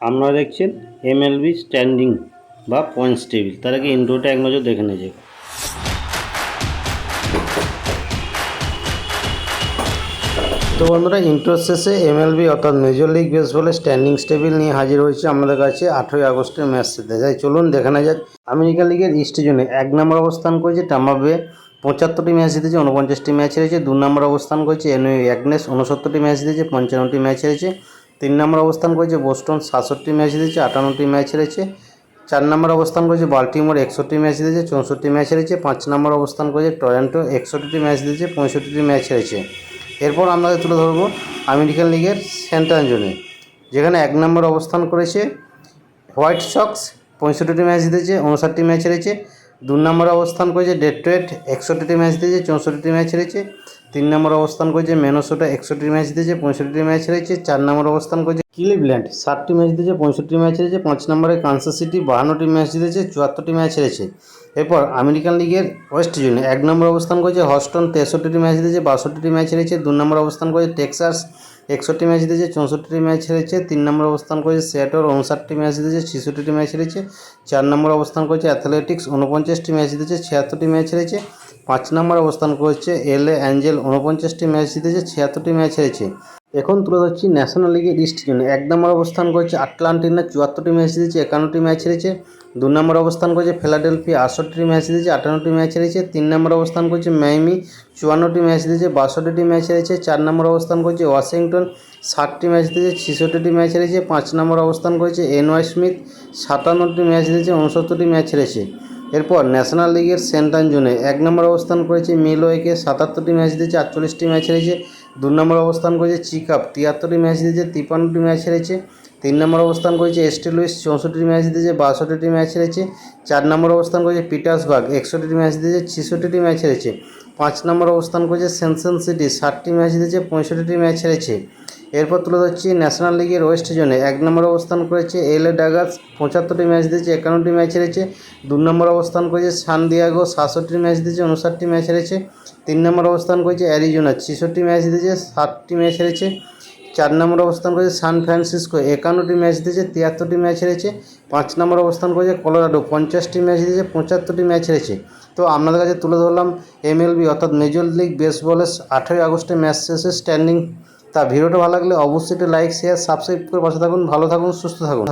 আপনারা দেখছেন MLB standing বা পয়েন্টস টেবিল। তার আগে ইন্ট্রোটা এক নজর দেখে নিয়ে যাক। তো বন্ধুরা, ইন্ট্রো শেষে এমএলবি অর্থাৎ মেজর লিগ বেসবলের স্ট্যান্ডিং টেবিল নিয়ে হাজির হয়েছে আমাদের কাছে 8ই আগস্টের ম্যাচ সাথে। তাই চলুন দেখে নেওয়া যাক। আমেরিকান লিগের ইস্ট জোনে 1 নম্বর অবস্থান করেছে টাম্পা বে, 75টি ম্যাচ জিতেছে, 49টি ম্যাচ হেরেছে। 2 নম্বর অবস্থান করেছে এনইউ অ্যাগনেস, 69টি ম্যাচ জিতেছে, 55টি ম্যাচ হেরেছে। 3 নম্বর অবস্থান করেছে বোস্টন, 67টি ম্যাচ জিতেছে, 58টি ম্যাচ হেরেছে। 4 নম্বর অবস্থান করেছে বাল্টিমোর, 61টি ম্যাচ জিতেছে, 64টি ম্যাচ হেরেছে। 5 নম্বর অবস্থান করেছে টরন্টো, 61টি ম্যাচ জিতেছে, 65টি ম্যাচ হেরেছে। এরপর আমাদের তুলে ধরবো আমেরিকান লিগের সেন্ট্রাল জোনে, যেখানে 1 নম্বর অবস্থান করেছে হোয়াইট সক্স, 65টি ম্যাচ জিতেছে, 59টি ম্যাচ হেরেছে। 2 নম্বর অবস্থান করেছে ডেট্রয়েট, 61টি ম্যাচ জিতেছে, 64টি ম্যাচ হেরেছে। 3 নম্বর অবস্থান করেছে মিনেসোটা, 61টি ম্যাচ জিতেছে, 65টি ম্যাচ হেরেছে। 4 নম্বর অবস্থান করেছে ক্লিভল্যান্ড, 60টি ম্যাচ জিতেছে, 65টি ম্যাচ হেরেছে। 5 নম্বরে কানসাস সিটি, 52টি ম্যাচ জিতেছে, 74টি ম্যাচ হেরেছে। এরপর আমেরিকান লিগের ওয়েস্ট জোনে 1 নম্বর অবস্থান করেছে হস্টন, 63টি ম্যাচ জিতেছে, 62টি ম্যাচ হেরেছে। 2 নম্বর অবস্থান করেছে টেক্সাস, 61টি ম্যাচ জিতেছে, 64টি ম্যাচ হেরেছে। 3 নম্বর অবস্থান করেছে সিয়াটল, 59টি ম্যাচ জিতেছে, 66টি ম্যাচ হেরেছে। 4 নম্বর অবস্থান করেছে অ্যাথলেটিক্স, 49টি ম্যাচ জিতেছে, 76টি ম্যাচ হেরেছে। 5 নম্বর অবস্থান করেছে এলএ অ্যাঞ্জেল, 49টি ম্যাচ জিতেছে, 76টি ম্যাচ হেরেছে। এখন তুলে ধরছি ন্যাশনাল লিগের ইস্ট জোনে। 1 নম্বর অবস্থান করেছে আটলান্টিনা, 74টি ম্যাচ জিতেছে, 51টি ম্যাচ হেরেছে। 2 নম্বর অবস্থান করেছে ফিলাডেলফিয়া, 68টি ম্যাচ জিতেছে, 58টি ম্যাচ হেরেছে। 3 নম্বর অবস্থান করেছে মায়ামি, 54টি ম্যাচ জিতেছে, 62টি ম্যাচ হেরেছে। 4 নম্বর অবস্থান করেছে ওয়াশিংটন, 60টি ম্যাচ জিতেছে, 66টি ম্যাচ হেরেছে। 5 নম্বর অবস্থান করেছে এনওয়াই স্মিথ, 57টি ম্যাচ জিতেছে, 69টি ম্যাচ হেরেছে। এরপর ন্যাশনাল লিগের সেন্ট্রাল জোনে 1 নম্বর অবস্থান করেছে মিলওয়েকে, 77টি ম্যাচ জিতেছে, 48টি ম্যাচ হেরেছে। 2 নম্বর অবস্থান করেছে চিকাপ, 73টি ম্যাচ জিতেছে, 53টি ম্যাচ হেরেছে। 3 নম্বর অবস্থান করেছে এস্টে লুইস, 64টি ম্যাচ জিতেছে, 62টি ম্যাচ হেরেছে। 4 নম্বর অবস্থান করেছে পিটার্সবার্গ, 61টি ম্যাচ জিতেছে, 66টি ম্যাচ হেরেছে। 5 নম্বর অবস্থান করেছে সেনসন সিটি, 60টি ম্যাচ জিতেছে, 65টি ম্যাচ হেরেছে। এরপর তুলে ধরছি ন্যাশনাল লিগের ওয়েস্ট জোনে 1 নম্বর অবস্থান করেছে এলএ ডাগার্স, 75টি ম্যাচ জিতেছে, 51টি ম্যাচ হেরেছে। 2 নম্বর অবস্থান করেছে সান দিয়েগো, 67টি ম্যাচ জিতেছে, 59টি ম্যাচ হেরেছে। 3 নম্বর অবস্থান করেছে অ্যারিজোনা, 66টি ম্যাচ জিতেছে, 60টি ম্যাচ হেরেছে। 4 নম্বর অবস্থান করেছে সান ফ্রান্সিসকো, 51টি ম্যাচ জিতেছে, 73টি ম্যাচ হেরেছে। 5 নম্বর অবস্থান করেছে কলোরাডো, 50টি ম্যাচ জিতেছে, 75টি ম্যাচ হেরেছে। তো আপনাদের কাছে তুলে ধরলাম এমএলবি অর্থাৎ মেজর লিগ বেসবলের 8ই আগস্টে ম্যাচ শেষে স্ট্যান্ডিং। তা ভিডিওটা ভালো লাগলে অবশ্যই লাইক, শেয়ার, সাবস্ক্রাইব করে পাশে থাকুন। ভালো থাকুন, সুস্থ থাকুন।